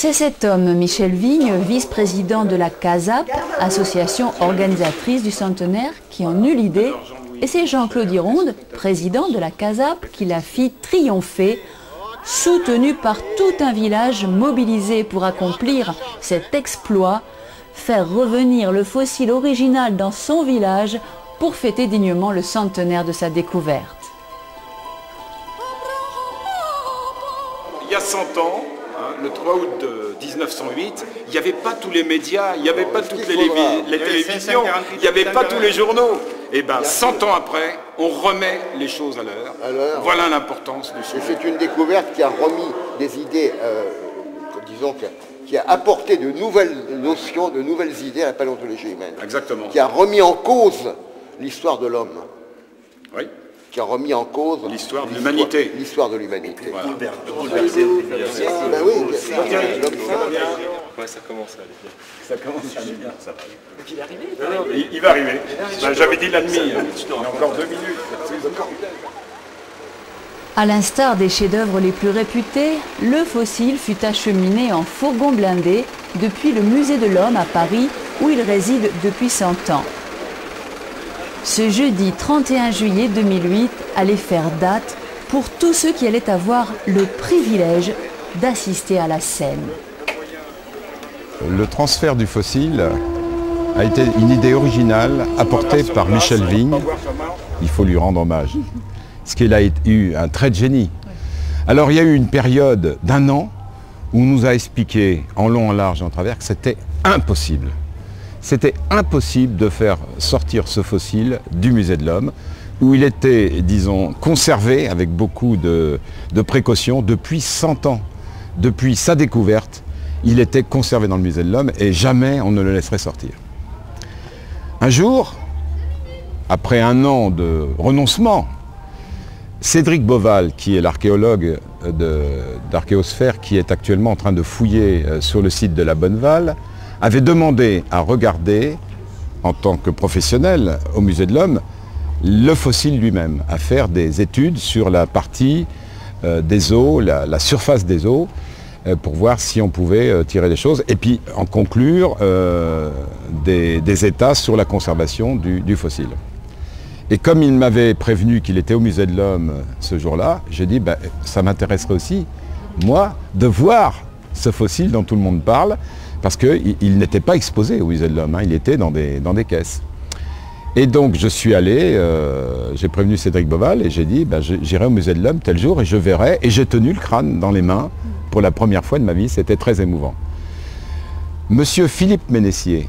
C'est cet homme, Michel Vigne, vice-président de la CASAP, association organisatrice du centenaire, qui en eut l'idée. Et c'est Jean-Claude Hironde, président de la CASAP, qui la fit triompher, soutenu par tout un village mobilisé pour accomplir cet exploit, faire revenir le fossile original dans son village pour fêter dignement le centenaire de sa découverte. Il y a 100 ans, le 3 août de 1908, il n'y avait pas tous les médias, il n'y avait pas toutes les télévisions, il n'y avait pas tous les journaux. Et bien, 100 ans après, on remet les choses à l'heure. Voilà l'importance du sujet. C'est une découverte qui a remis des idées, disons, qui a apporté de nouvelles notions, de nouvelles idées à la paléontologie humaine. Exactement. Qui a remis en cause l'histoire de l'homme. Oui. Qui a remis en cause l'histoire de l'humanité. L'histoire de l'humanité. Voilà. Ben oui, ouais, ça commence à aller bien. Ça commence à aller bien. Ça va. Il est arrivé. Il va arriver. Ben, j'avais dit la demi. Il y a encore 2 minutes. À l'instar des chefs-d'œuvre les plus réputés, le fossile fut acheminé en fourgon blindé depuis le musée de l'Homme à Paris, où il réside depuis 100 ans. Ce jeudi 31 juillet 2008 allait faire date pour tous ceux qui allaient avoir le privilège d'assister à la scène. Le transfert du fossile a été une idée originale apportée par Michel Vigne. Il faut lui rendre hommage. Parce qu'il a eu un trait de génie. Alors il y a eu une période d'1 an où on nous a expliqué en long, en large et en travers que c'était impossible. C'était impossible de faire sortir ce fossile du musée de l'Homme, où il était, disons, conservé avec beaucoup de précautions depuis 100 ans. Depuis sa découverte, il était conservé dans le musée de l'Homme et jamais on ne le laisserait sortir. Un jour, après 1 an de renoncement, Cédric Beauval, qui est l'archéologue d'Archéosphère, qui est actuellement en train de fouiller sur le site de la Bonneval, avait demandé à regarder, en tant que professionnel au musée de l'Homme, le fossile lui-même, à faire des études sur la partie des os, la surface des os, pour voir si on pouvait tirer des choses, et puis en conclure des états sur la conservation du fossile. Et comme il m'avait prévenu qu'il était au musée de l'Homme ce jour-là, j'ai dit, ben, ça m'intéresserait aussi, moi, de voir ce fossile dont tout le monde parle, parce qu'il n'était pas exposé au musée de l'Homme, hein, il était dans des caisses. Et donc je suis allé, j'ai prévenu Cédric Beauval et j'ai dit, ben, j'irai au musée de l'Homme tel jour et je verrai, et j'ai tenu le crâne dans les mains pour la première fois de ma vie, c'était très émouvant. Monsieur Philippe Ménessier,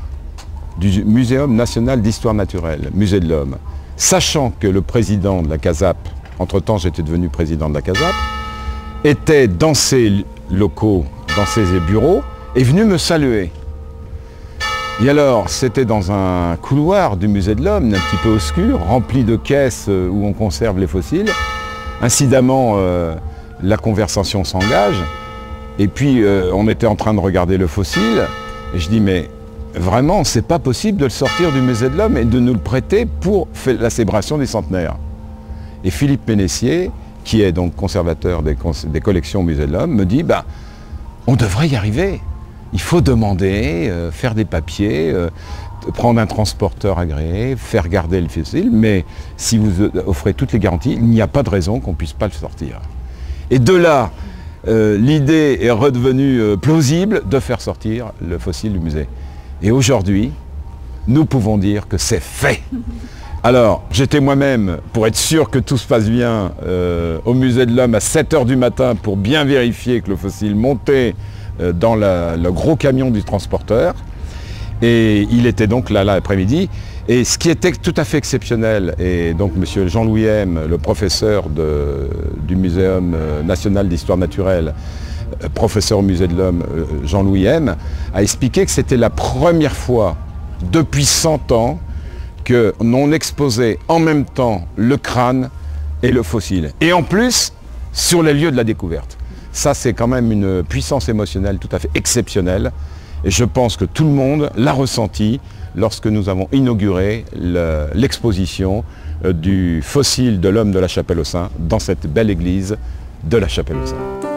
du Muséum national d'histoire naturelle, musée de l'Homme, sachant que le président de la CASAP, entre-temps j'étais devenu président de la CASAP, était dans ses locaux, dans ses bureaux, est venu me saluer. Et alors, c'était dans un couloir du musée de l'Homme, un petit peu obscur, rempli de caisses où on conserve les fossiles. Incidemment, la conversation s'engage. Et puis, on était en train de regarder le fossile. Et je dis, mais vraiment, c'est pas possible de le sortir du musée de l'Homme et de nous le prêter pour la célébration des centenaires. Et Philippe Ménessier, qui est donc conservateur des collections au musée de l'Homme, me dit, bah, on devrait y arriver. Il faut demander, faire des papiers, prendre un transporteur agréé, faire garder le fossile, mais si vous offrez toutes les garanties, il n'y a pas de raison qu'on ne puisse pas le sortir. Et de là, l'idée est redevenue plausible de faire sortir le fossile du musée. Et aujourd'hui, nous pouvons dire que c'est fait. Alors, j'étais moi-même, pour être sûr que tout se passe bien, au musée de l'Homme à 7 h du matin pour bien vérifier que le fossile montait dans le gros camion du transporteur. Et il était donc là l'après-midi. Et ce qui était tout à fait exceptionnel, et donc M. Jean-Louis M, le professeur du Muséum national d'histoire naturelle, professeur au musée de l'Homme, Jean-Louis M, a expliqué que c'était la première fois depuis 100 ans qu'on exposait en même temps le crâne et le fossile. Et en plus, sur les lieux de la découverte. Ça, c'est quand même une puissance émotionnelle tout à fait exceptionnelle. Et je pense que tout le monde l'a ressenti lorsque nous avons inauguré l'exposition du fossile de l'homme de la Chapelle-aux-Saints dans cette belle église de la Chapelle-aux-Saints.